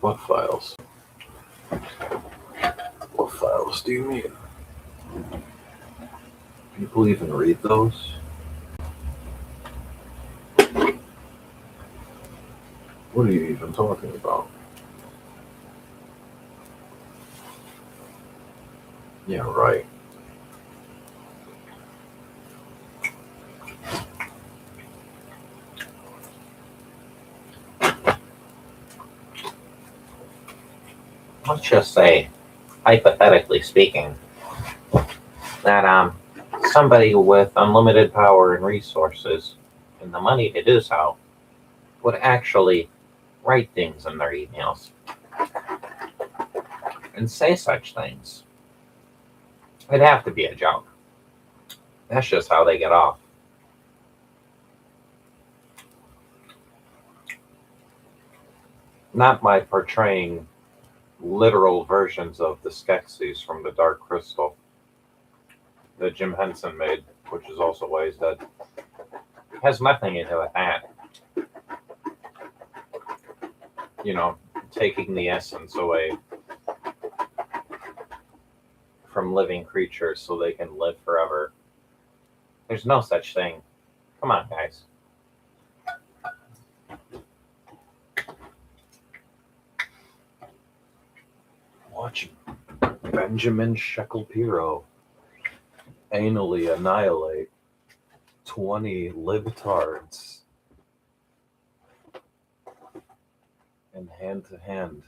What files? What files do you mean? People even read those? What are you even talking about? Yeah, right. Let's just say, hypothetically speaking, that somebody with unlimited power and resources and the money to do so would actually write things in their emails and say such things. It'd have to be a joke. That's just how they get off. Not by portraying literal versions of the Skeksis from the Dark Crystal that Jim Henson made, which is also why he's dead. It has nothing to do with that. You know, taking the essence away from living creatures so they can live forever. There's no such thing. Come on, guys. Watch Benjamin Shekels-Piro anally annihilate 20 libtards in hand-to-hand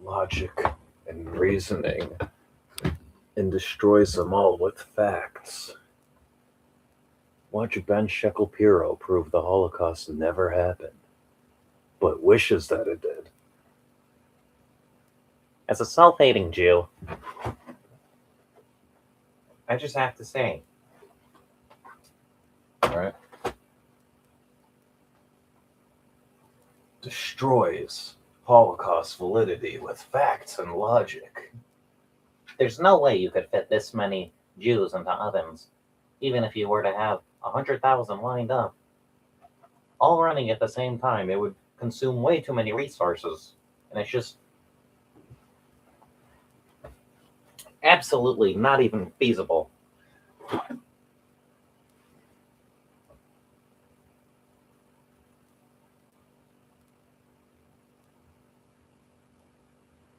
logic and reasoning and destroys them all with facts. Watch Ben Shekels-Piro prove the Holocaust never happened, but wishes that it did. As a self-hating Jew, I just have to say, Right? Destroys Holocaust validity with facts and logic. there's no way you could fit this many Jews into ovens, even if you were to have 100,000 lined up, all running at the same time. It would consume way too many resources, and it's just absolutely not even feasible.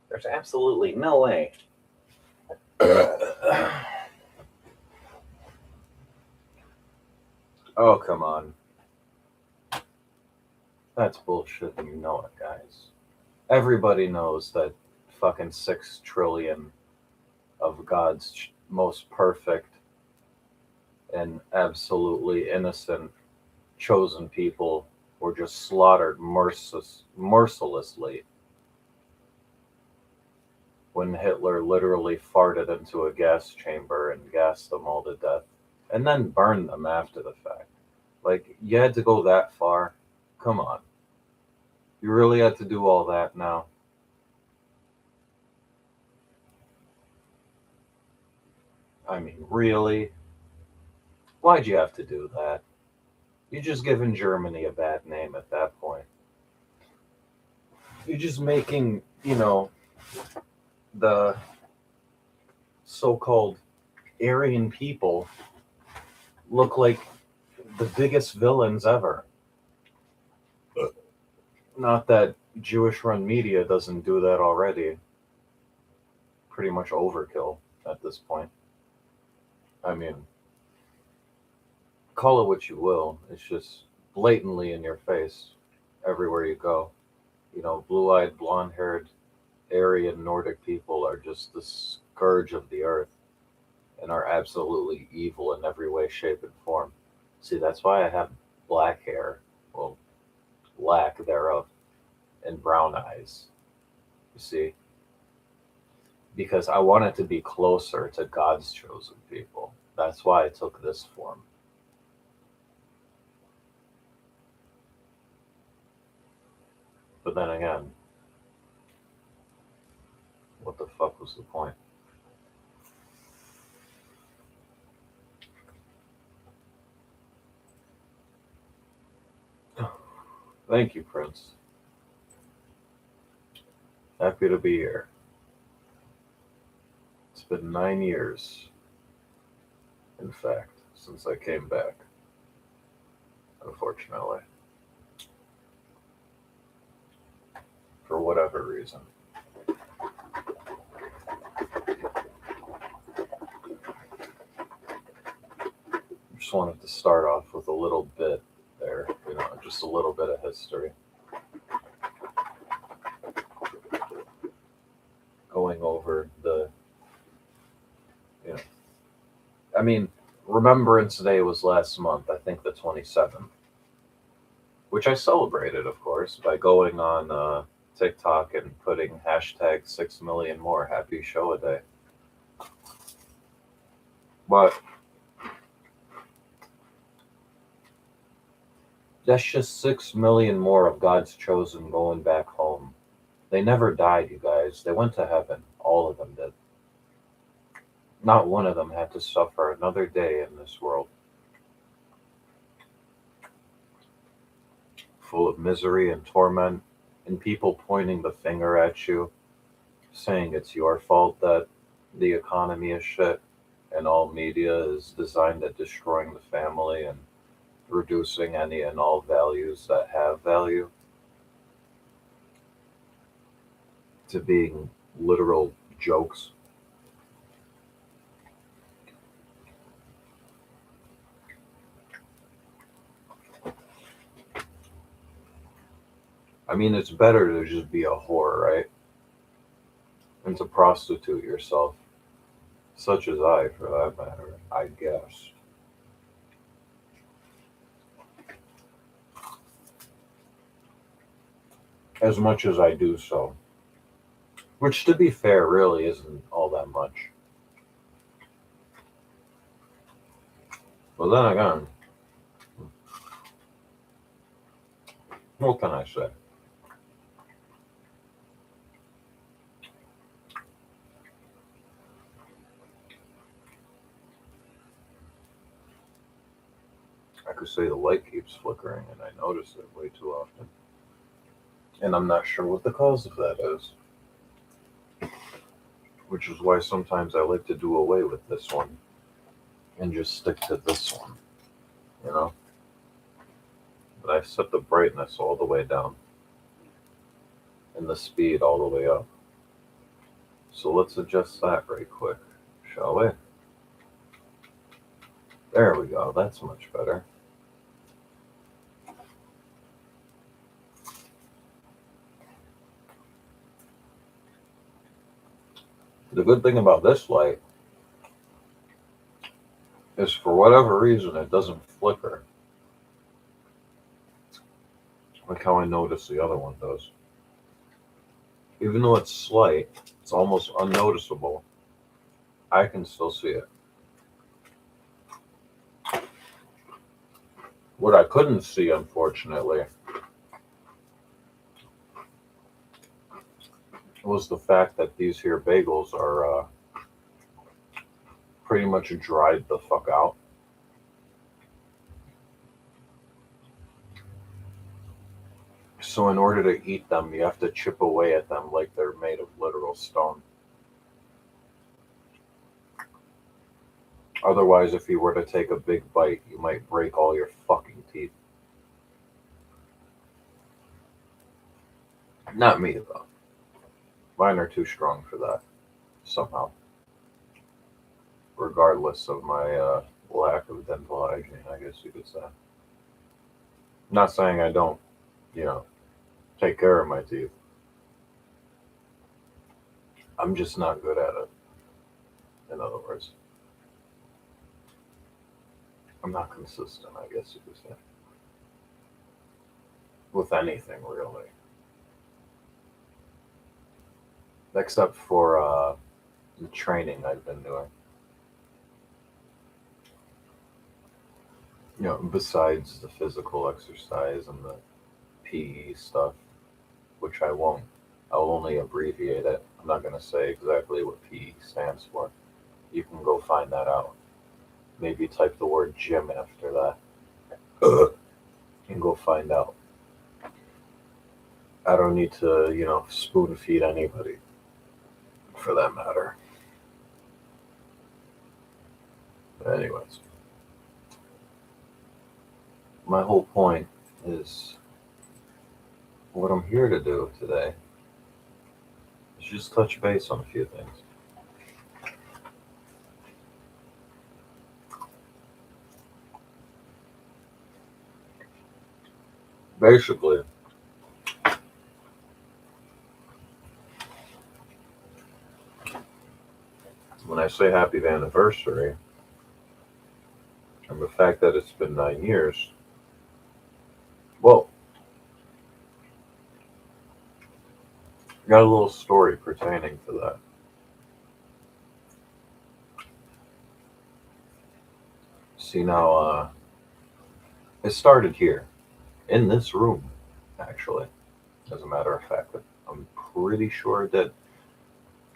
There's absolutely no way. Oh, come on. That's bullshit and you know it, guys. Everybody knows that fucking 6 trillion of God's most perfect and absolutely innocent chosen people were just slaughtered mercilessly when Hitler literally farted into a gas chamber and gassed them all to death and then burned them after the fact. Like, you had to go that far? Come on. You really had to do all that now? I mean, really? Why'd you have to do that? You're just giving Germany a bad name at that point. You're just making, the so-called Aryan people look like the biggest villains ever. Not that Jewish-run media doesn't do that already. Pretty much overkill at this point. I mean, call it what you will. It's just blatantly in your face everywhere you go. Blue-eyed, blonde-haired, Aryan Nordic people are just the scourge of the earth and are absolutely evil in every way, shape, and form. See, that's why I have black hair. Well, lack thereof, and brown eyes. You see? Because I wanted to be closer to God's chosen people. That's why I took this form. But then again, what the fuck was the point? Thank you, Prince. Happy to be here. It's been 9 years, in fact, since I came back, unfortunately, for whatever reason. Just wanted to start off with a little bit there, just a little bit of history. Going over you know, I mean, Remembrance Day was last month, I think the 27th, which I celebrated, of course, by going on TikTok and putting hashtag 6 million more happy show a day. But that's just 6 million more of God's chosen going back home. They never died, you guys. They went to heaven. All of them did. Not one of them had to suffer another day in this world, full of misery and torment, and people pointing the finger at you, saying it's your fault that the economy is shit and all media is designed at destroying the family and reducing any and all values that have value to being literal jokes. I mean, it's better to just be a whore, right? And to prostitute yourself, such as I, for that matter, I guess. As much as I do so. Which, to be fair, really isn't all that much. But then again, what can I say? I could say the light keeps flickering and I notice it way too often. And I'm not sure what the cause of that is. Which is why sometimes I like to do away with this one and just stick to this one, you know? But I set the brightness all the way down and the speed all the way up. So let's adjust that right quick, shall we? There we go, that's much better. The good thing about this light is for whatever reason it doesn't flicker. Like how I noticed the other one does. Even though it's slight, it's almost unnoticeable. I can still see it. What I couldn't see, unfortunately, was the fact that these here bagels are pretty much dried the fuck out. So in order to eat them, you have to chip away at them like they're made of literal stone. Otherwise, if you were to take a big bite, you might break all your fucking teeth. Not me, though. Mine are too strong for that, somehow. Regardless of my lack of dental hygiene, I guess you could say. Not saying I don't, you know, take care of my teeth. I'm just not good at it, in other words. I'm not consistent, I guess you could say. With anything, really. Except for the training I've been doing. You know, besides the physical exercise and the PE stuff, which I won't. I'll only abbreviate it. I'm not going to say exactly what PE stands for. You can go find that out. Maybe type the word gym after that and go find out. I don't need to, spoon feed anybody for that matter. Anyways, my whole point is what I'm here to do today is just touch base on a few things. Basically, when I say happy anniversary, and the fact that it's been 9 years, well, got a little story pertaining to that. See, now, it started here, in this room, actually, as a matter of fact. I'm pretty sure it did,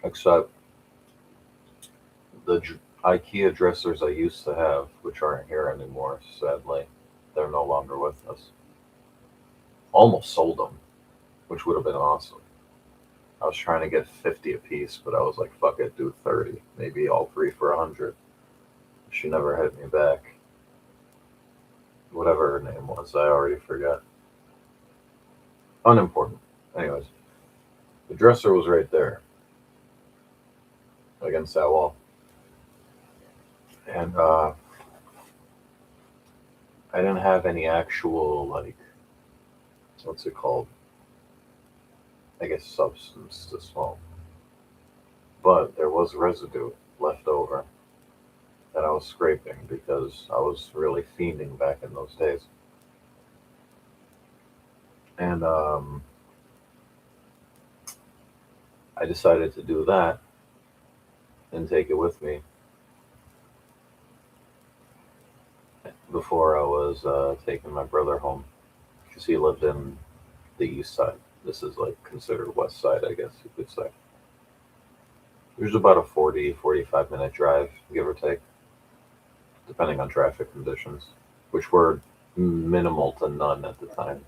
except the IKEA dressers I used to have, which aren't here anymore, sadly, they're no longer with us. Almost sold them, which would have been awesome. I was trying to get 50 a piece, but I was like, fuck it, do 30. Maybe all three for 100. She never hit me back. Whatever her name was, I already forgot. Unimportant. Anyways, the dresser was right there against that wall. And I didn't have any actual, like, what's it called? I guess substance to smoke. But there was residue left over that I was scraping because I was really fiending back in those days. And I decided to do that and take it with me before I was taking my brother home because he lived in the east side. This is like considered west side, I guess you could say. There's about a 45 minute drive, give or take, depending on traffic conditions, which were minimal to none at the time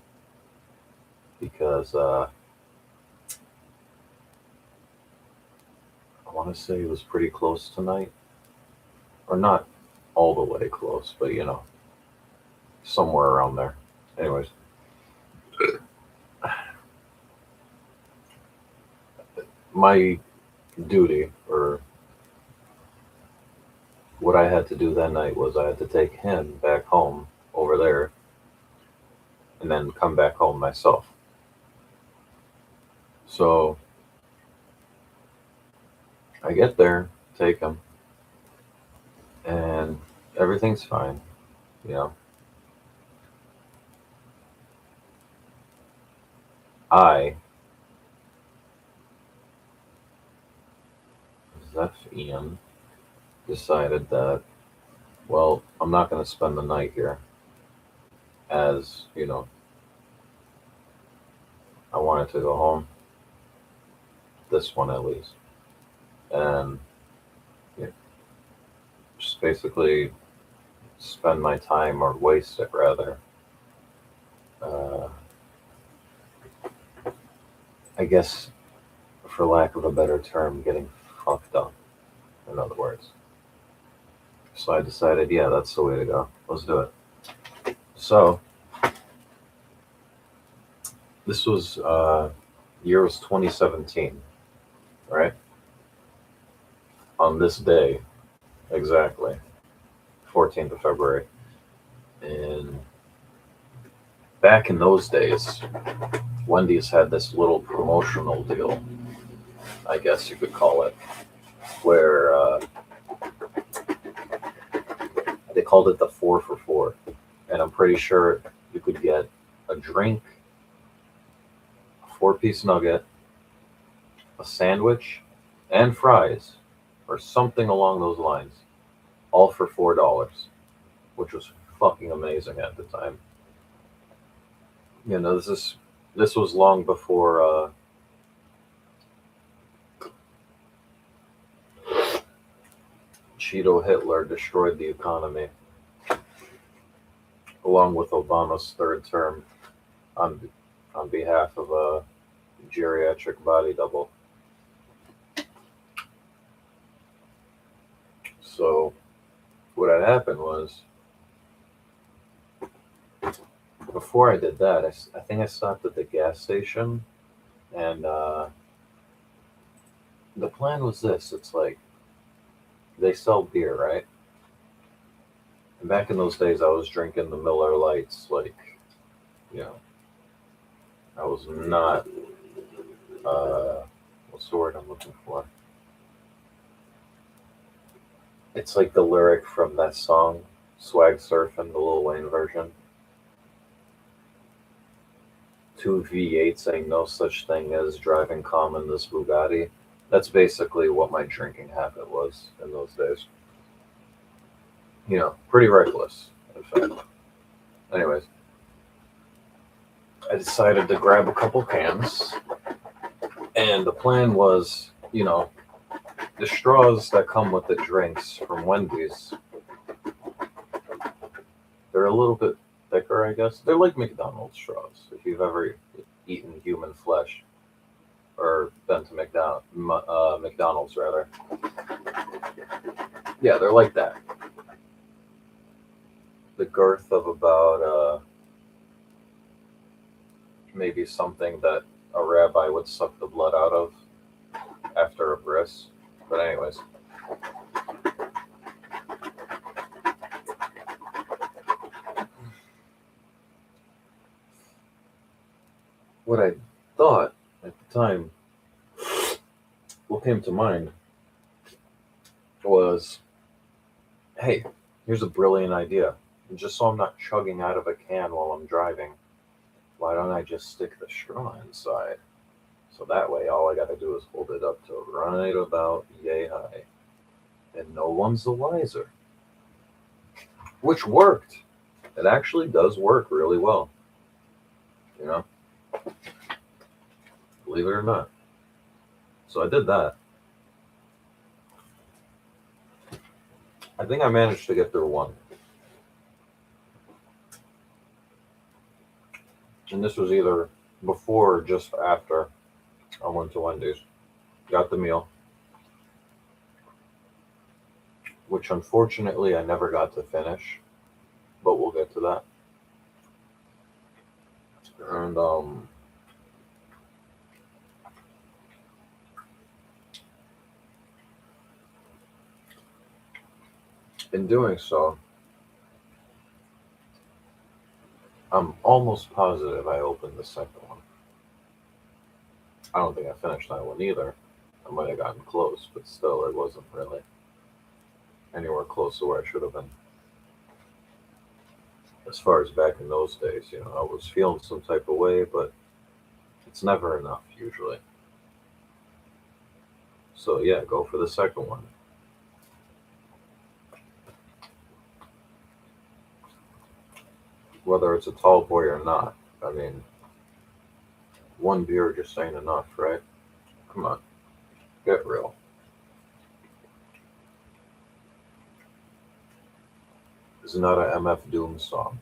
because I want to say it was pretty close tonight, or not all the way close, but somewhere around there. Anyways, my duty, or what I had to do that night, was I had to take him back home over there and then come back home myself. So I get there, take him, and everything's fine, you know. I, Zeph Ian, decided that, well, I'm not going to spend the night here, as, I wanted to go home, this one at least, and yeah, just basically spend my time, or waste it rather, uh, I guess, for lack of a better term, getting fucked up, in other words. So I decided, yeah, that's the way to go. Let's do it. So this was year was 2017, right? On this day, exactly, 14th of February. And back in those days, Wendy's had this little promotional deal, I guess you could call it, where they called it the 4 for $4. And I'm pretty sure you could get a drink, a 4-piece nugget, a sandwich, and fries, or something along those lines, all for $4, which was fucking amazing at the time. This was long before Cheeto Hitler destroyed the economy, along with Obama's third term on behalf of geriatric body double. So what had happened was, before I did that, I think I stopped at the gas station, and the plan was this. It's like they sell beer, right? And back in those days, I was drinking the Miller Lights, like, you know, I was not, what's the word I'm looking for? It's like the lyric from that song, Swag Surfing, the Lil Wayne version. Two V8s ain't no such thing as driving calm in this Bugatti. That's basically what my drinking habit was in those days. You know, pretty reckless, in fact. Anyways, I decided to grab a couple cans, and the plan was, you know, the straws that come with the drinks from Wendy's, they're a little bit thicker, I guess. They're like McDonald's straws. If you've ever eaten human flesh or been to McDonald's rather, yeah, they're like that. The girth of about maybe something that a rabbi would suck the blood out of after a bris. But anyways, what I thought at the time, what came to mind was, hey, here's a brilliant idea. And just so I'm not chugging out of a can while I'm driving, why don't I just stick the straw inside? So that way, all I got to do is hold it up to right about yay high, and no one's the wiser. Which worked. It actually does work really well. You know, believe it or not. So I did that. I think I managed to get through one. And this was either before or just after I went to Wendy's. Got the meal, which unfortunately I never got to finish, but we'll get to that. And in doing so, I'm almost positive I opened the second one. I don't think I finished that one either. I might have gotten close, but still, it wasn't really anywhere close to where I should have been. As far as back in those days, you know, I was feeling some type of way, but it's never enough usually. So yeah, go for the second one. Whether it's a tall boy or not, I mean, one beer just ain't enough, right? Come on, get real. It's not a MF Doom song.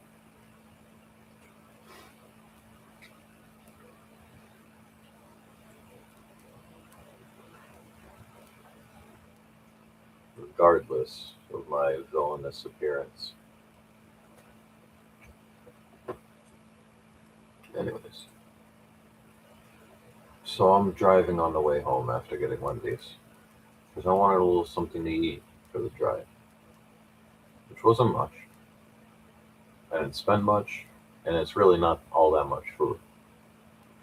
Regardless of my villainous appearance. Anyways, so I'm driving on the way home after getting Wendy's because I wanted a little something to eat for the drive, which wasn't much. I didn't spend much, and it's really not all that much food.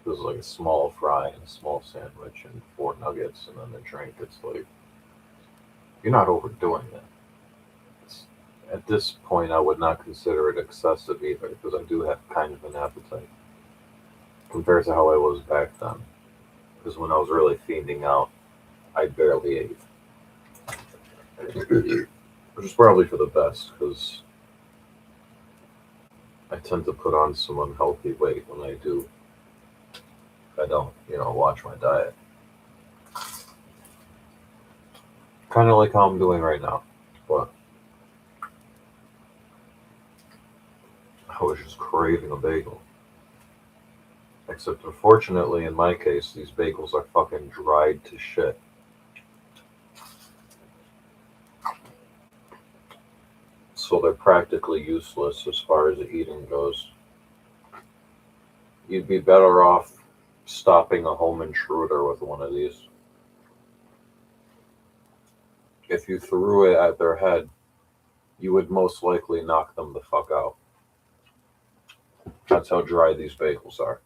It was like a small fry and a small sandwich and 4 nuggets, and then the drink. It's like, you're not overdoing that. At this point, I would not consider it excessive either, because I do have kind of an appetite compared to how I was back then. Because when I was really fiending out, I barely ate, which is probably for the best, because I tend to put on some unhealthy weight when I do. If I don't, you know, watch my diet. Kind of like how I'm doing right now, but I was just craving a bagel. I Except unfortunately, in my case, these bagels are fucking dried to shit. So they're practically useless as far as eating goes. You'd be better off stopping a home intruder with one of these. If you threw it at their head, you would most likely knock them the fuck out. That's how dry these bagels are.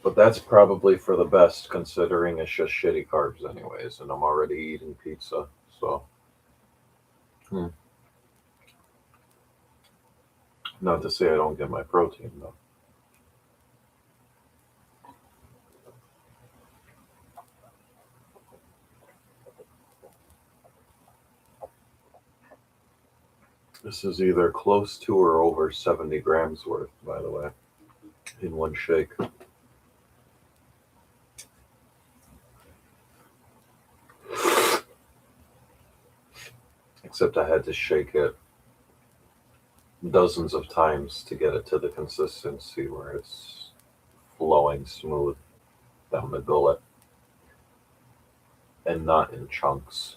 But that's probably for the best, considering it's just shitty carbs anyways, and I'm already eating pizza, so. Not to say I don't get my protein, though. This is either close to or over 70 grams worth, by the way, in one shake. Except I had to shake it dozens of times to get it to the consistency where it's flowing smooth down the gullet and not in chunks,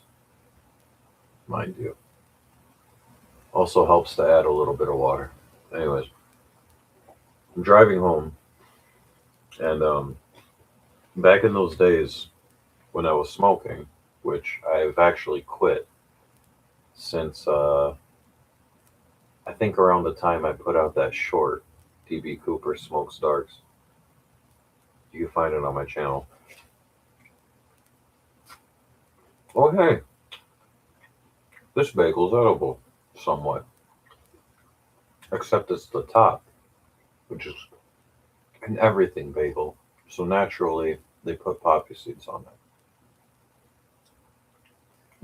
mind you. Also helps to add a little bit of water. Anyways, I'm driving home, and back in those days when I was smoking, which I've actually quit since I think around the time I put out that short, DB Cooper Smokes Darks. You can find it on my channel. Oh hey, this bagel's edible, somewhat. Except it's the top, which is an everything bagel. So naturally, they put poppy seeds on it.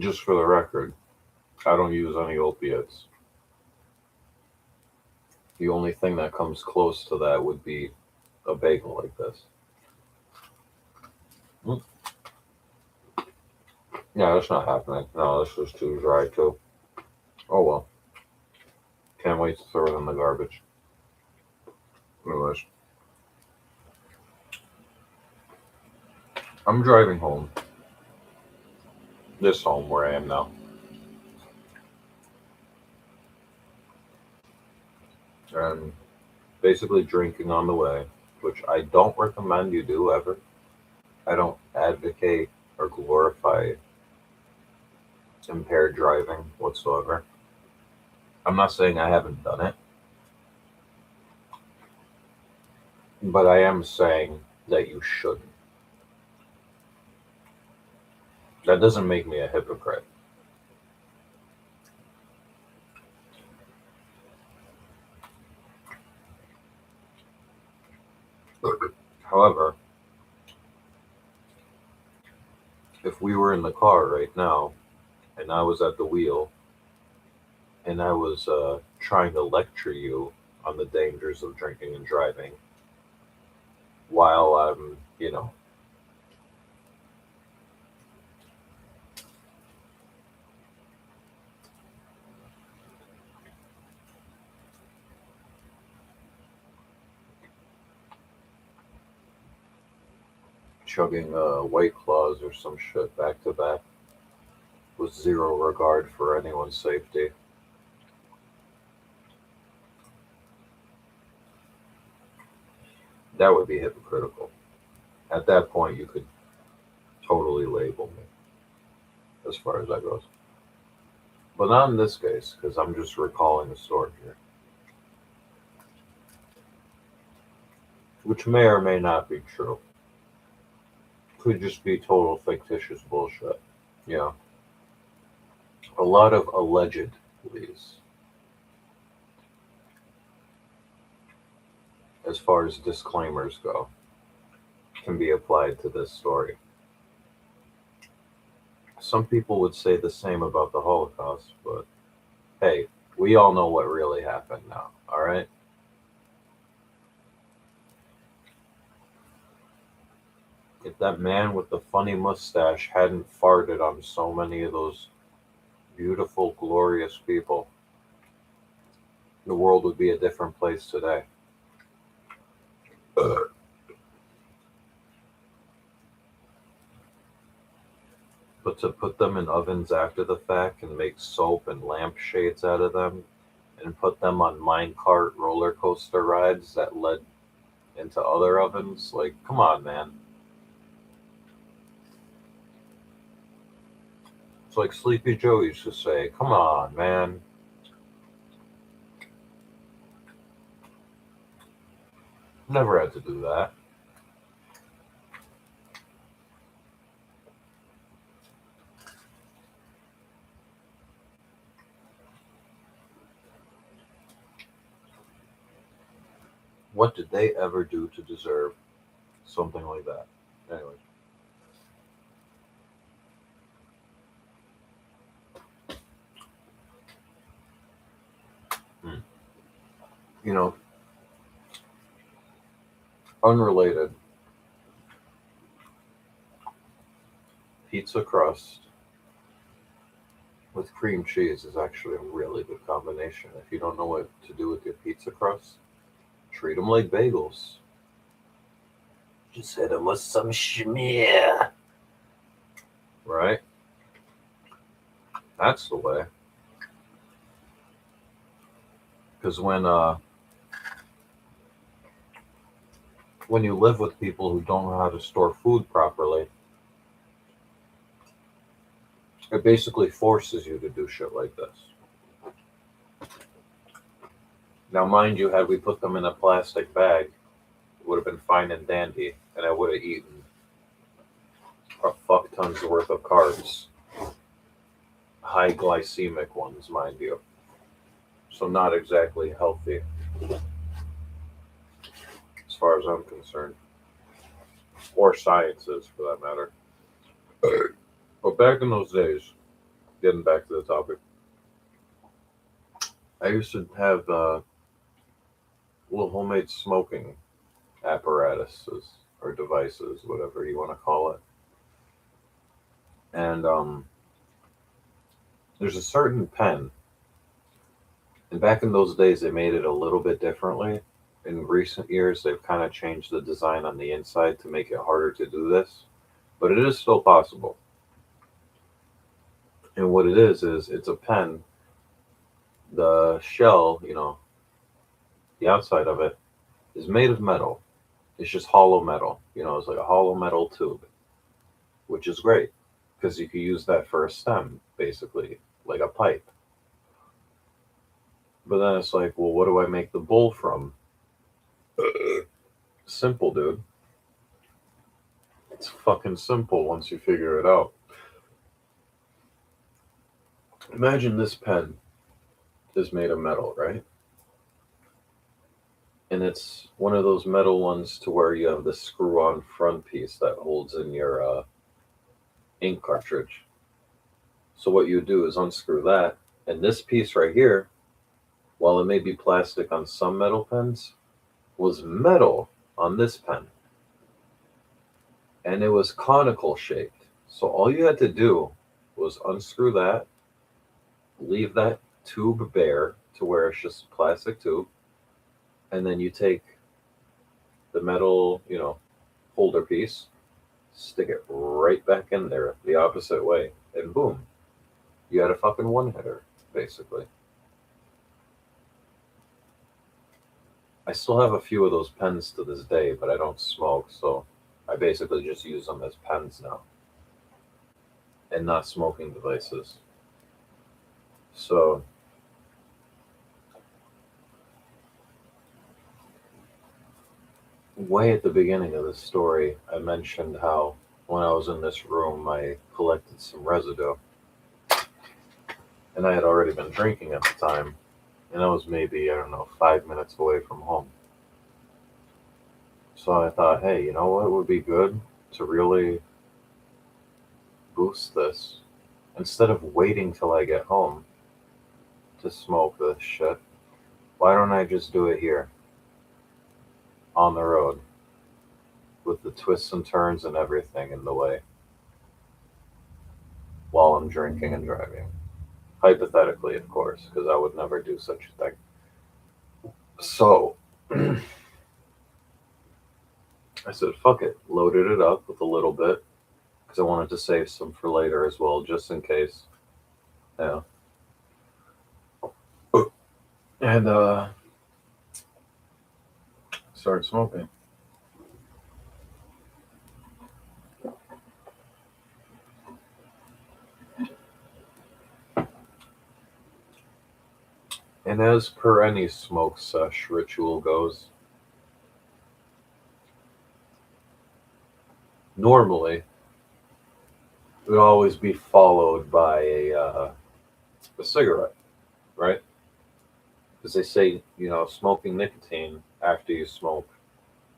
Just for the record, I don't use any opiates. The only thing that comes close to that would be a bagel like this. Yeah, that's not happening. No, this is too dry too. Oh well. Can't wait to throw it in the garbage. Anyways. I'm driving home. This home where I am now. And basically drinking on the way, which I don't recommend you do ever. I don't advocate or glorify impaired driving whatsoever. I'm not saying I haven't done it, but I am saying that you shouldn't. That doesn't make me a hypocrite. However, if we were in the car right now and I was at the wheel and I was trying to lecture you on the dangers of drinking and driving while I'm, chugging White Claws or some shit back to back with zero regard for anyone's safety. That would be hypocritical. At that point, you could totally label me as far as that goes. But not in this case, because I'm just recalling a story here. Which may or may not be true. Could just be total fictitious bullshit. Yeah. A lot of allegedlys as far as disclaimers go can be applied to this story. Some people would say the same about the Holocaust, but hey, we all know what really happened now, all right? If that man with the funny mustache hadn't farted on so many of those beautiful, glorious people, the world would be a different place today. But to put them in ovens after the fact and make soap and lampshades out of them and put them on minecart roller coaster rides that led into other ovens, like, come on, man. It's like Sleepy Joe used to say, come on, man. Never had to do that. What did they ever do to deserve something like that? Anyway. Hmm. You know, unrelated, pizza crust with cream cheese is actually a really good combination. If you don't know what to do with your pizza crust, treat them like bagels. Just hit them with some schmear. Right? That's the way. Because when you live with people who don't know how to store food properly, it basically forces you to do shit like this. Now, mind you, had we put them in a plastic bag, it would have been fine and dandy, and I would have eaten a fuck tons worth of carbs. High glycemic ones, mind you. So not exactly healthy, as far as I'm concerned. Or sciences, for that matter. But back in those days, getting back to the topic, I used to have little homemade smoking apparatuses or devices, whatever you want to call it. And there's a certain pen, and back in those days, they made it a little bit differently. In recent years, they've kind of changed the design on the inside to make it harder to do this, but it is still possible. And what it is it's a pen. The shell, the outside of it is made of metal. It's just hollow metal. It's like a hollow metal tube, which is great because you could use that for a stem, basically, like a pipe. But then it's like, well, what do I make the bowl from? Simple, dude. It's fucking simple once you figure it out. Imagine this pen is made of metal, right? And it's one of those metal ones to where you have the screw-on front piece that holds in your ink cartridge. So what you do is unscrew that, and this piece right here, while it may be plastic on some metal pens, was metal on this pen. And it was conical shaped. So all you had to do was unscrew that, leave that tube bare to where it's just a plastic tube, and then you take the metal, holder piece, stick it right back in there the opposite way, and boom, you had a fucking one hitter, basically. I still have a few of those pens to this day, but I don't smoke, so I basically just use them as pens now and not smoking devices. So, way at the beginning of this story, I mentioned how when I was in this room, I collected some residue. And I had already been drinking at the time, and I was maybe, I don't know, 5 minutes away from home. So I thought, hey, you know what would be good to really boost this? Instead of waiting till I get home to smoke this shit, why don't I just do it here on the road with the twists and turns and everything in the way while I'm drinking and driving? Hypothetically, of course, because I would never do such a thing. So I said, fuck it. Loaded it up with a little bit because I wanted to save some for later as well, just in case. Yeah. And started smoking. And as per any smoke sesh ritual goes, normally it would always be followed by a cigarette, right? Because they say, smoking nicotine after you smoke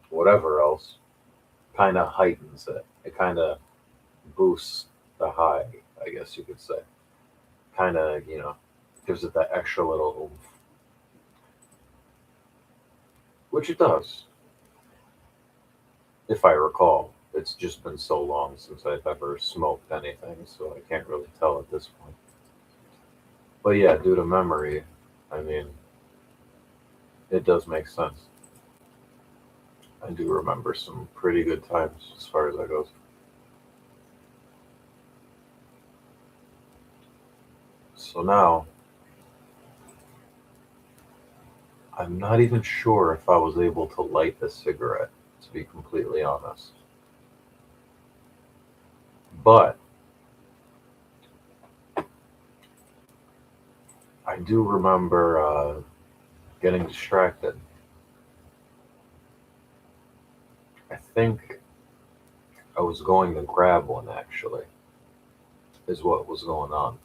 whatever else kind of heightens it. It kind of boosts the high, I guess you could say. Kind of, gives it that extra little oomph, which it does, if I recall. It's just been so long since I've ever smoked anything, so I can't really tell at this point. But yeah, due to memory, I mean, it does make sense. I do remember some pretty good times as far as that goes. So now, I'm not even sure if I was able to light the cigarette, to be completely honest. But I do remember getting distracted. I think I was going to grab one, actually, is what was going on.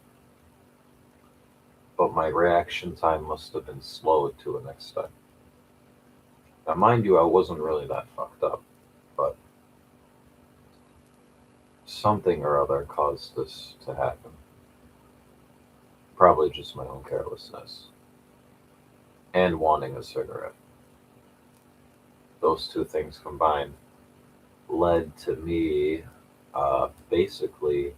But my reaction time must have been slowed to an extent. Now, mind you, I wasn't really that fucked up, but something or other caused this to happen. Probably just my own carelessness and wanting a cigarette. Those two things combined led to me basically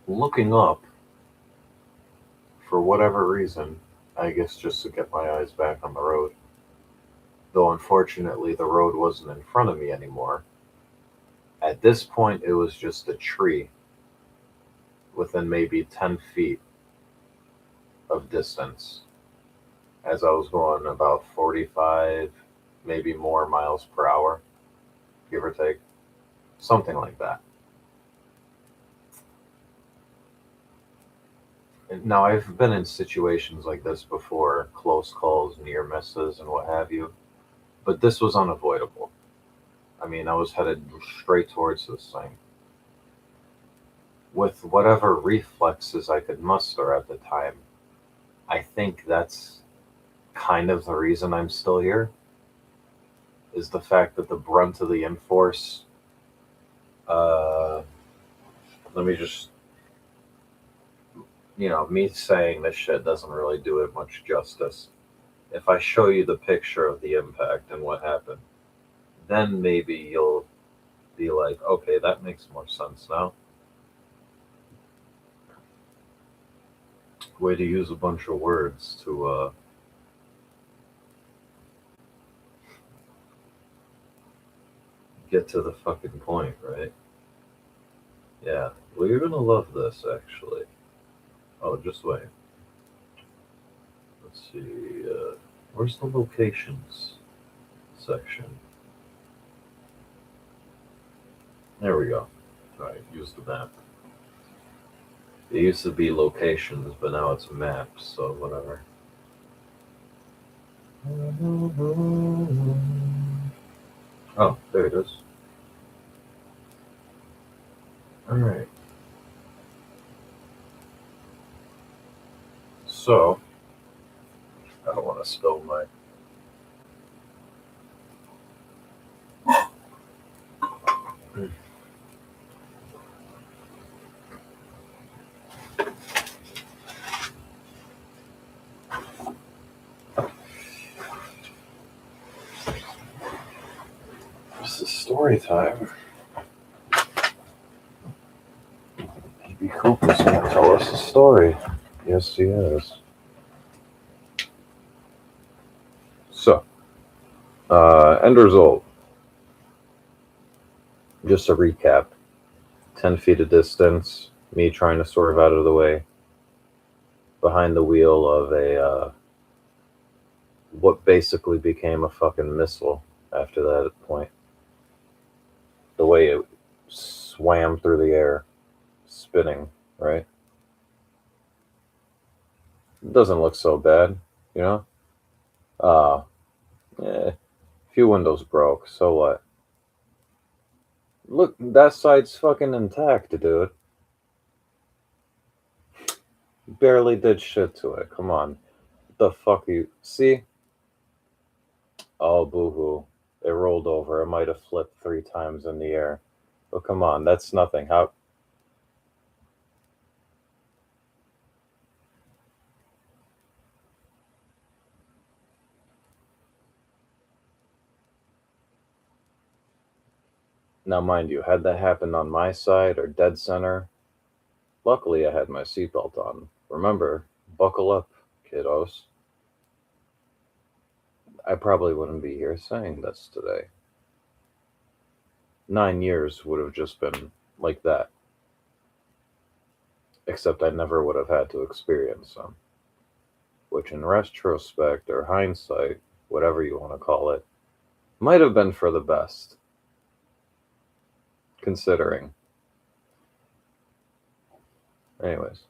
looking up for whatever reason, I guess just to get my eyes back on the road. Though unfortunately, the road wasn't in front of me anymore. At this point, it was just a tree within maybe 10 feet of distance as I was going about 45, maybe more miles per hour, give or take. Something like that. Now, I've been in situations like this before, close calls, near misses, and what have you, but this was unavoidable. I mean, I was headed straight towards this thing. With whatever reflexes I could muster at the time, I think that's kind of the reason I'm still here, is the fact that the brunt of the enforce, uh, let me just, me saying this shit doesn't really do it much justice. If I show you the picture of the impact and what happened, then maybe you'll be like, okay, that makes more sense now. Way to use a bunch of words to get to the fucking point, right? Yeah. Well, you're gonna love this, actually. Oh, just wait. Let's see. Where's the locations section? There we go. All right, use the map. It used to be locations, but now it's maps, so whatever. Oh, there it is. All right. So, I don't want to spill my. This is story time. B. Cooper's going to tell us a story. Yes, he is. End result. Just a recap. 10 feet of distance, me trying to swerve out of the way, behind the wheel of a, what basically became a fucking missile after that point. The way it swam through the air, spinning, right? It doesn't look so bad, you know? Uh, a few windows broke, so what? Look, that side's fucking intact, dude. Barely did shit to it. Come on. The fuck you see? Oh, boo-hoo. It rolled over. It might have flipped 3 times in the air. But come on, that's nothing. How? Now, mind you, had that happened on my side or dead center, luckily I had my seatbelt on. Remember, buckle up, kiddos. I probably wouldn't be here saying this today. 9 years would have just been like that. Except I never would have had to experience them. Which, in retrospect or hindsight, whatever you want to call it, might have been for the best. Considering. Anyways.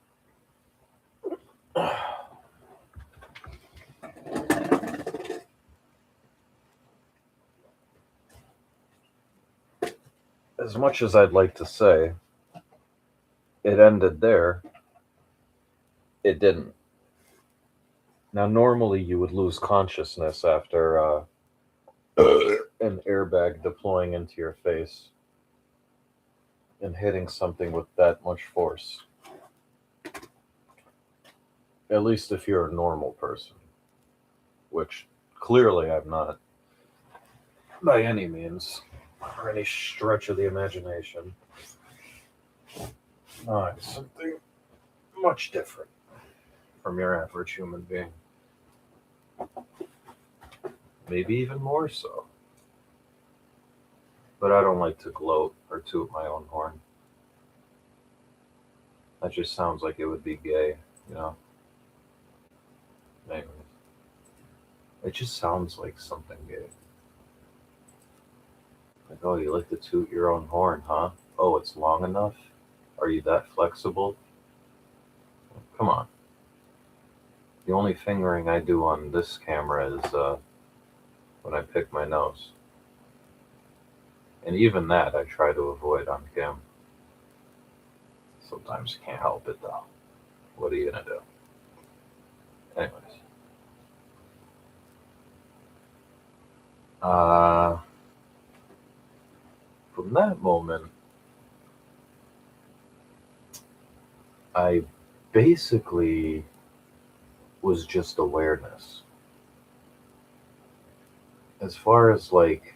As much as I'd like to say it ended there, it didn't. Now, normally you would lose consciousness after an airbag deploying into your face and hitting something with that much force. At least if you're a normal person, which clearly I'm not by any means or any stretch of the imagination. No, I'm something much different from your average human being. Maybe even more so. But I don't like to gloat or toot my own horn. That just sounds like it would be gay, you know? Anyways. It just sounds like something gay. Like, oh, you like to toot your own horn, huh? Oh, it's long enough? Are you that flexible? Come on. The only fingering I do on this camera is when I pick my nose. And even that I try to avoid on cam. Sometimes you can't help it though. What are you gonna do? Anyways. From that moment, I basically was just awareness. As far as like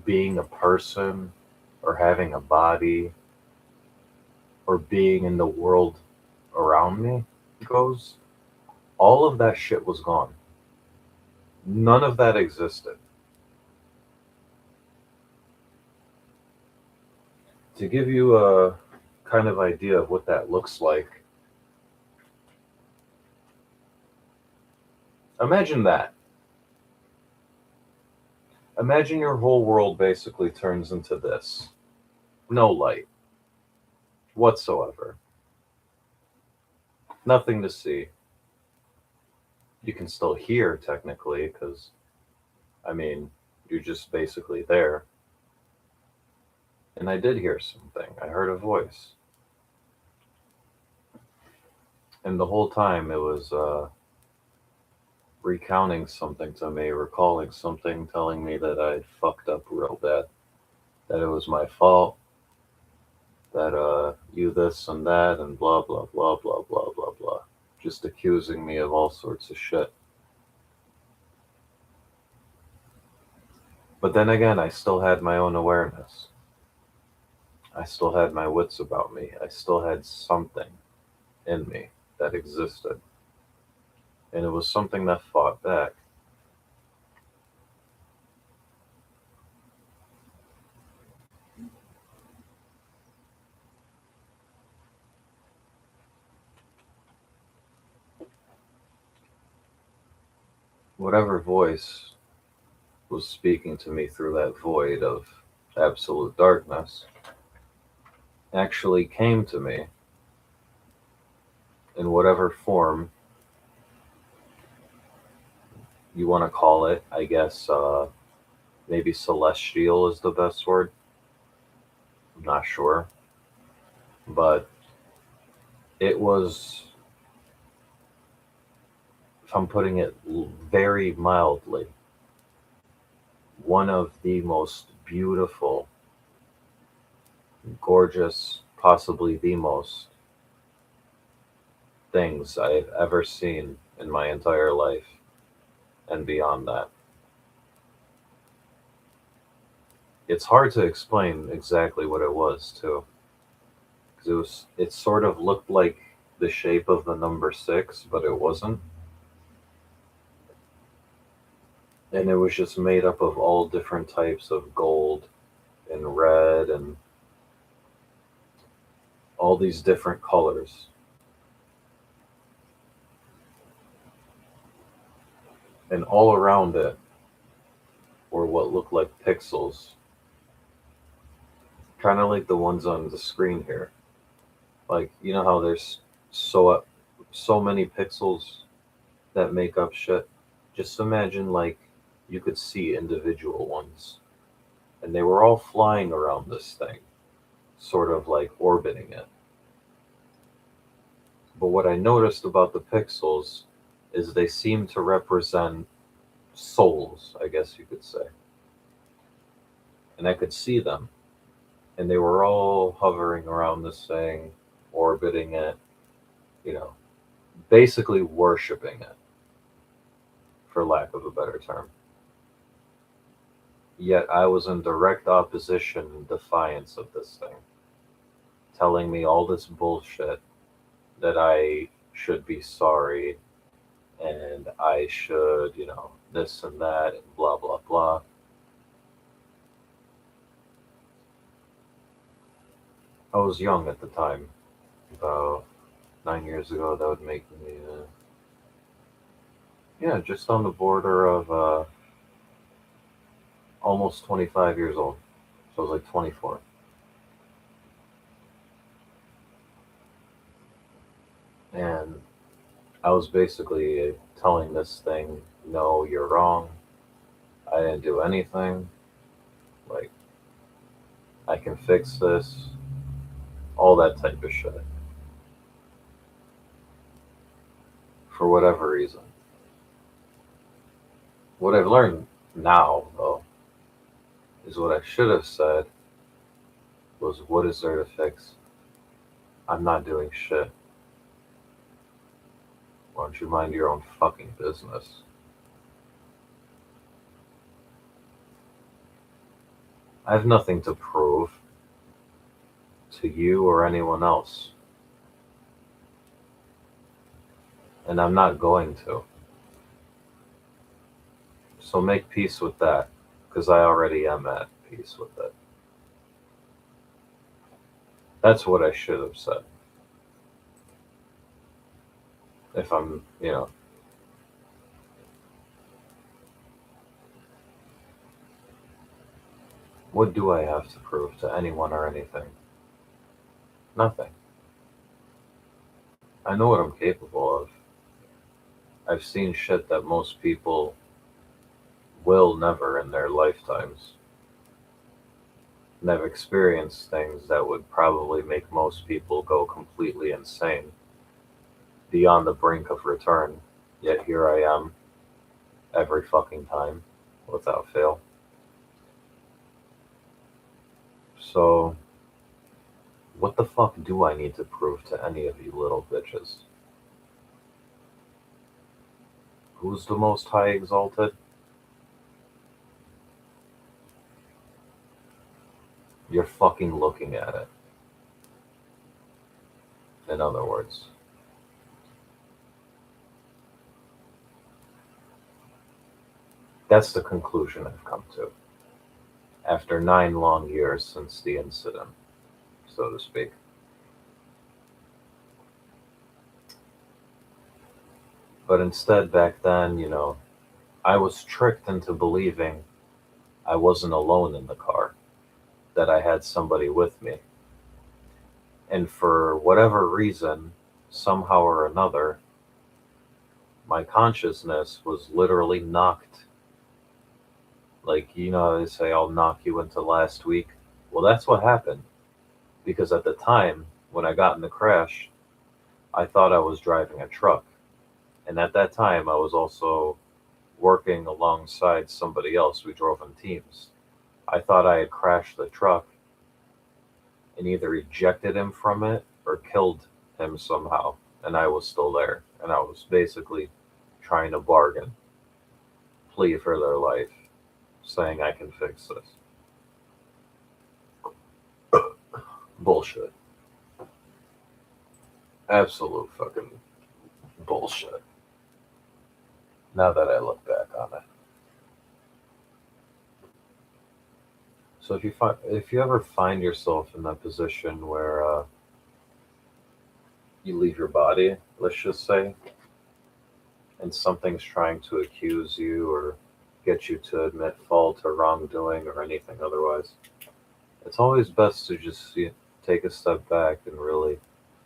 being a person or having a body or being in the world around me goes, all of that shit was gone. None of that existed. To give you a kind of idea of what that looks like, imagine that. Imagine your whole world basically turns into this. No light whatsoever. Nothing to see. You can still hear, technically, because, I mean, you're just basically there. And I did hear something. I heard a voice. And the whole time it was recounting something to me, recalling something, telling me that I fucked up real bad. That it was my fault. That you this and that and blah, blah, blah, blah, blah, blah, blah. Just accusing me of all sorts of shit. But then again, I still had my own awareness. I still had my wits about me. I still had something in me that existed. And it was something that fought back. whatever voice was speaking to me through that void of absolute darkness actually came to me in whatever form you want to call it. I guess maybe celestial is the best word. I'm not sure. But it was, if I'm putting it very mildly, one of the most beautiful, gorgeous, possibly the most things I've ever seen in my entire life and beyond that. It's hard to explain exactly what it was too, because it sort of looked like the shape of the number six, but it wasn't, and it was just made up of all different types of gold and red and all these different colors. And all around it were what looked like pixels, kind of like the ones on the screen here. Like, you know how there's so so many pixels that make up shit? Just imagine like you could see individual ones, and they were all flying around this thing, sort of like orbiting it. But what I noticed about the pixels is they seem to represent souls, I guess you could say. And I could see them, and they were all hovering around this thing, orbiting it, you know, basically worshiping it, for lack of a better term. Yet I was in direct opposition and defiance of this thing, telling me all this bullshit that I should be sorry and I should, this and that and blah, blah, blah. I was young at the time, about 9 years ago. That would make me, yeah, just on the border of almost 25 years old. So I was like 24. And I was basically telling this thing, no, you're wrong. I didn't do anything. Like, I can fix this. All that type of shit. For whatever reason. What I've learned now, though, is what I should have said was, what is there to fix? I'm not doing shit. Why don't you mind your own fucking business? I have nothing to prove to you or anyone else. And I'm not going to. So make peace with that, because I already am at peace with it. That's what I should have said. If I'm. What do I have to prove to anyone or anything? Nothing. I know what I'm capable of. I've seen shit that most people will never in their lifetimes. And I've experienced things that would probably make most people go completely insane, beyond the brink of return. Yet here I am, every fucking time, without fail. So, what the fuck do I need to prove to any of you little bitches? Who's the most high exalted? You're fucking looking at it. In other words. That's the conclusion I've come to. After 9 long years since the incident, so to speak. But instead, back then, I was tricked into believing I wasn't alone in the car, that I had somebody with me. And for whatever reason, somehow or another, my consciousness was literally knocked. Like, you know, they say, I'll knock you into last week. Well, that's what happened. Because at the time, when I got in the crash, I thought I was driving a truck. And at that time, I was also working alongside somebody else. We drove in teams. I thought I had crashed the truck and either ejected him from it or killed him somehow. And I was still there. And I was basically trying to bargain, plea for their life, saying I can fix this. Bullshit. Absolute fucking bullshit. Now that I look back on it. So if you ever find yourself in that position where you leave your body, let's just say, and something's trying to accuse you or get you to admit fault or wrongdoing or anything otherwise, it's always best to just take a step back and really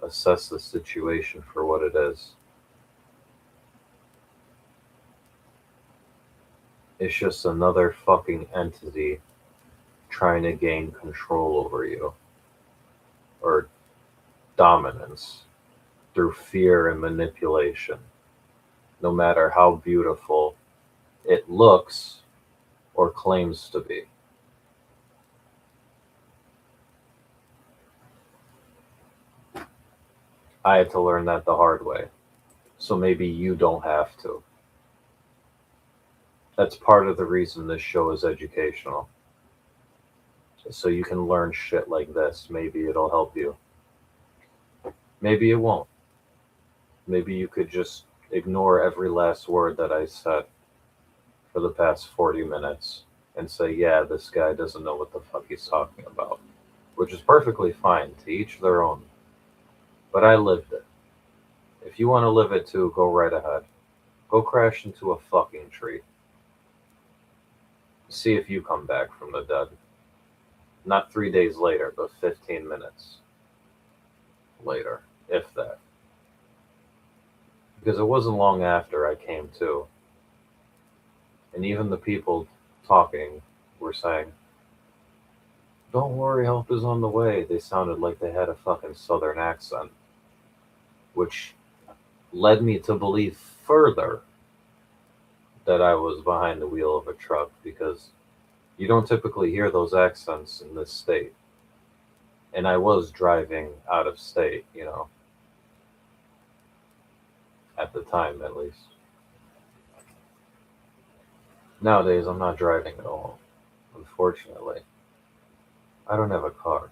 assess the situation for what it is. It's just another fucking entity trying to gain control over you or dominance through fear and manipulation, no matter how beautiful it looks or claims to be. I had to learn that the hard way, so maybe you don't have to. That's part of the reason this show is educational. So you can learn shit like this. Maybe it'll help you. Maybe it won't. Maybe you could just ignore every last word that I said for the past 40 minutes and say, yeah, this guy doesn't know what the fuck he's talking about, which is perfectly fine, to each their own. But I lived it. If you want to live it too, go right ahead. Go crash into a fucking tree. See if you come back from the dead. Not 3 days later, but 15 minutes later, if that. Because it wasn't long after I came to. And even the people talking were saying, don't worry, help is on the way. They sounded like they had a fucking southern accent, which led me to believe further that I was behind the wheel of a truck, because you don't typically hear those accents in this state. And I was driving out of state, you know, at the time at least. Nowadays, I'm not driving at all, unfortunately. I don't have a car.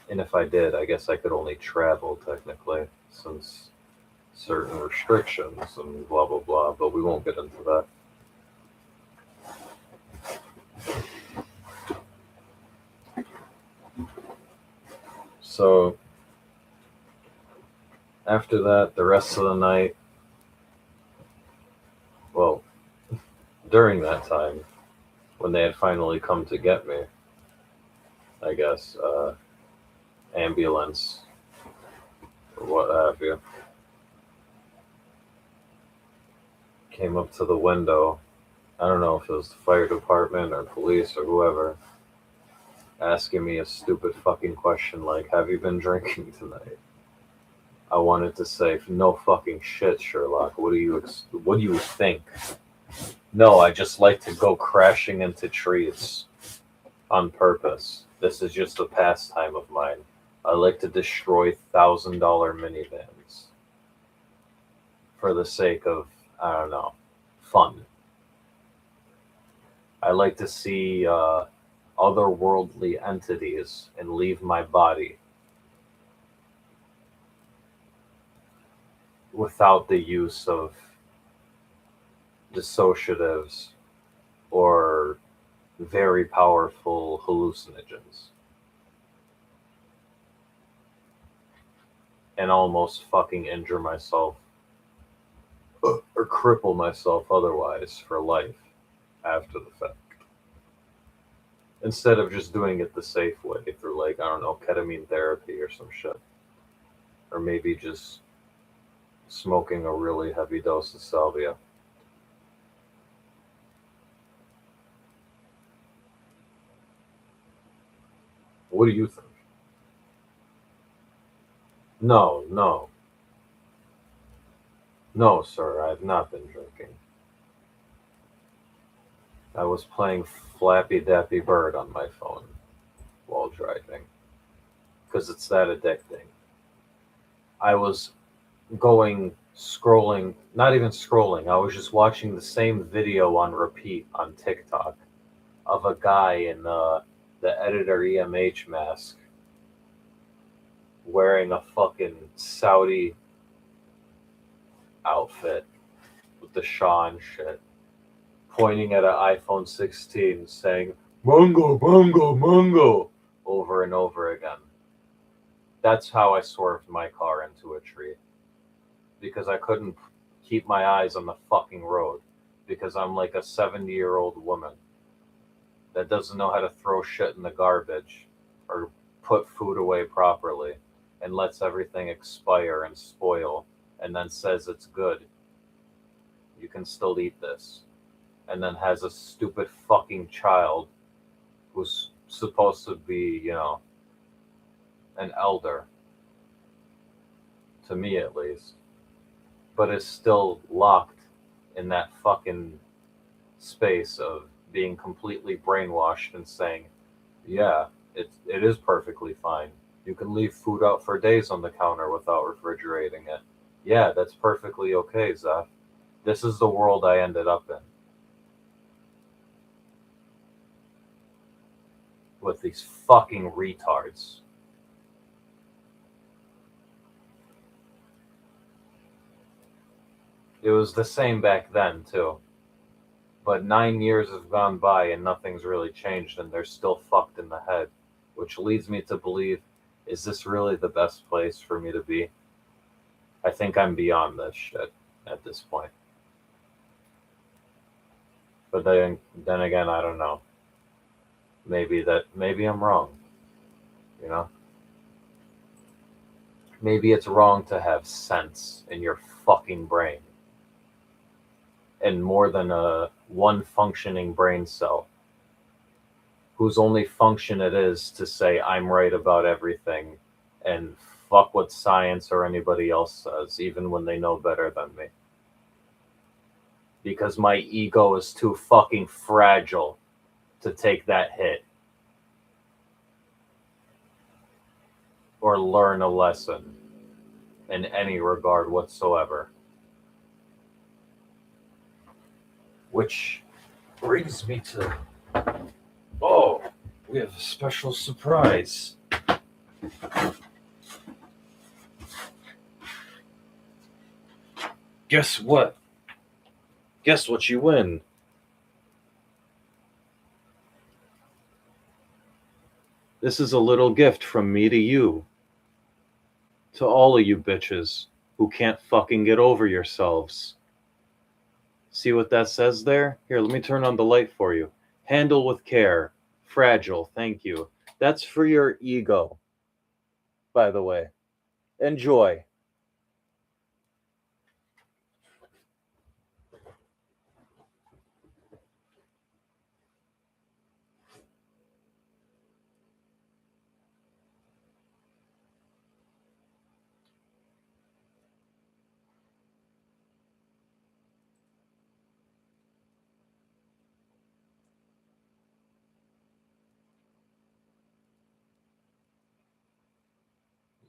And if I did, I guess I could only travel technically, since certain restrictions and blah, blah, blah, but we won't get into that. So, after that, the rest of the night, well, during that time, when they had finally come to get me, I guess, ambulance or what have you, came up to the window. I don't know if it was the fire department or police or whoever, asking me a stupid fucking question like, have you been drinking tonight? I wanted to say, no fucking shit, Sherlock. What do you think? No, I just like to go crashing into trees on purpose. This is just a pastime of mine. I like to destroy $1,000 minivans for the sake of, I don't know, fun. I like to see otherworldly entities and leave my body without the use of dissociatives or very powerful hallucinogens, and almost fucking injure myself or cripple myself otherwise for life after the fact. Instead of just doing it the safe way through, like, I don't know, ketamine therapy or some shit. Or maybe just smoking a really heavy dose of salvia. What do you think? No, no. No, sir, I've not been drinking. I was playing Flappy Dappy Bird on my phone while driving. Because it's that addicting. I was going scrolling, not even scrolling, I was just watching the same video on repeat on TikTok of a guy in the editor EMH mask wearing a fucking Saudi outfit with the Shah and shit, pointing at an iPhone 16 saying, Mungo, Mungo, Mungo, over and over again. That's how I swerved my car into a tree. Because I couldn't keep my eyes on the fucking road. Because I'm like a 70-year-old woman that doesn't know how to throw shit in the garbage or put food away properly and lets everything expire and spoil and then says it's good. You can still eat this. And then has a stupid fucking child who's supposed to be, you know, an elder, to me at least, but is still locked in that fucking space of being completely brainwashed and saying, yeah, it is perfectly fine. You can leave food out for days on the counter without refrigerating it. Yeah, that's perfectly okay, Zeph. This is the world I ended up in. With these fucking retards. It was the same back then, too. But 9 years have gone by and nothing's really changed, and they're still fucked in the head. Which leads me to believe, is this really the best place for me to be? I think I'm beyond this shit at this point. But then again, I don't know. Maybe I'm wrong. You know? Maybe it's wrong to have sense in your fucking brain. And more than one functioning brain cell whose only function it is to say I'm right about everything and fuck what science or anybody else says, even when they know better than me. Because my ego is too fucking fragile to take that hit or learn a lesson in any regard whatsoever. Which brings me to, oh, we have a special surprise. Guess what? Guess what you win? This is a little gift from me to you. To all of you bitches who can't fucking get over yourselves. See what that says there? Here, let me turn on the light for you. Handle with care. Fragile, thank you. That's for your ego, by the way. Enjoy.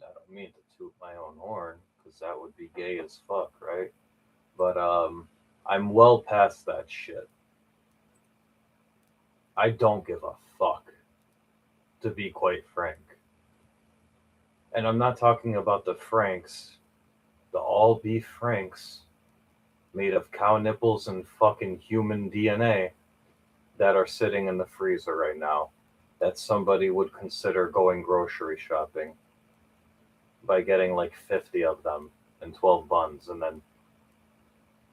I don't mean to toot my own horn, because that would be gay as fuck, right? But I'm well past that shit. I don't give a fuck, to be quite frank. And I'm not talking about the Franks, the all beef Franks made of cow nipples and fucking human DNA that are sitting in the freezer right now that somebody would consider going grocery shopping by getting like 50 of them and 12 buns and then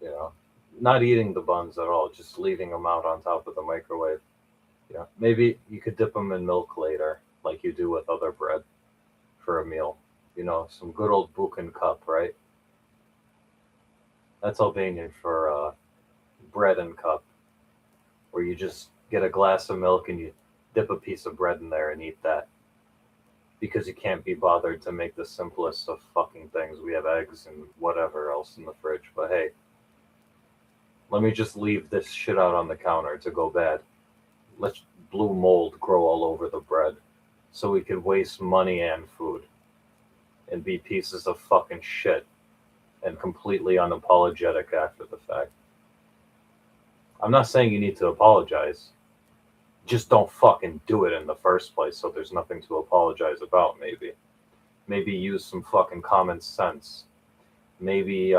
You know, not eating the buns at all, just leaving them out on top of the microwave. Yeah, maybe you could dip them in milk later, like you do with other bread for a meal. You know, some good old buchan cup, right? That's Albanian for bread and cup, where you just get a glass of milk and you dip a piece of bread in there and eat that. Because you can't be bothered to make the simplest of fucking things. We have eggs and whatever else in the fridge. But hey, let me just leave this shit out on the counter to go bad. Let blue mold grow all over the bread so we could waste money and food and be pieces of fucking shit and completely unapologetic after the fact. I'm not saying you need to apologize. Just don't fucking do it in the first place so there's nothing to apologize about, maybe. Maybe use some fucking common sense. Maybe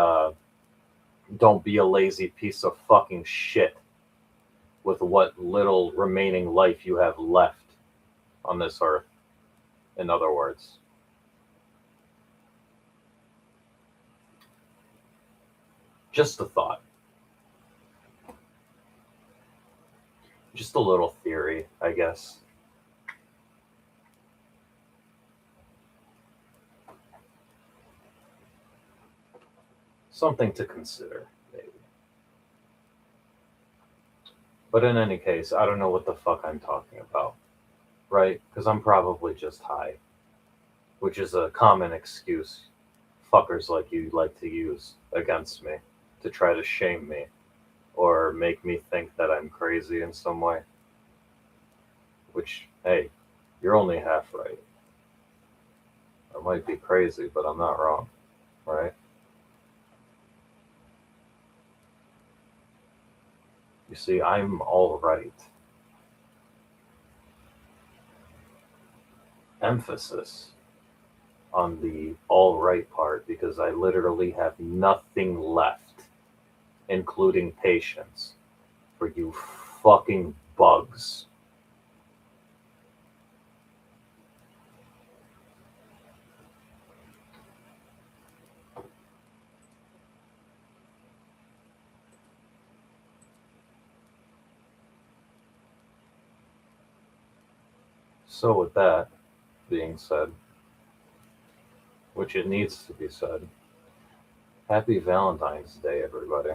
don't be a lazy piece of fucking shit with what little remaining life you have left on this earth, in other words. Just a thought. Just a little theory, I guess. Something to consider, maybe. But in any case, I don't know what the fuck I'm talking about, right? Because I'm probably just high, which is a common excuse fuckers like you like to use against me to try to shame me or make me think that I'm crazy in some way. Which, hey, you're only half right. I might be crazy, but I'm not wrong, right? You see, I'm all right. Emphasis on the all right part because I literally have nothing left, including patience, for you fucking bugs. So, with that being said, which it needs to be said, happy Valentine's Day, everybody.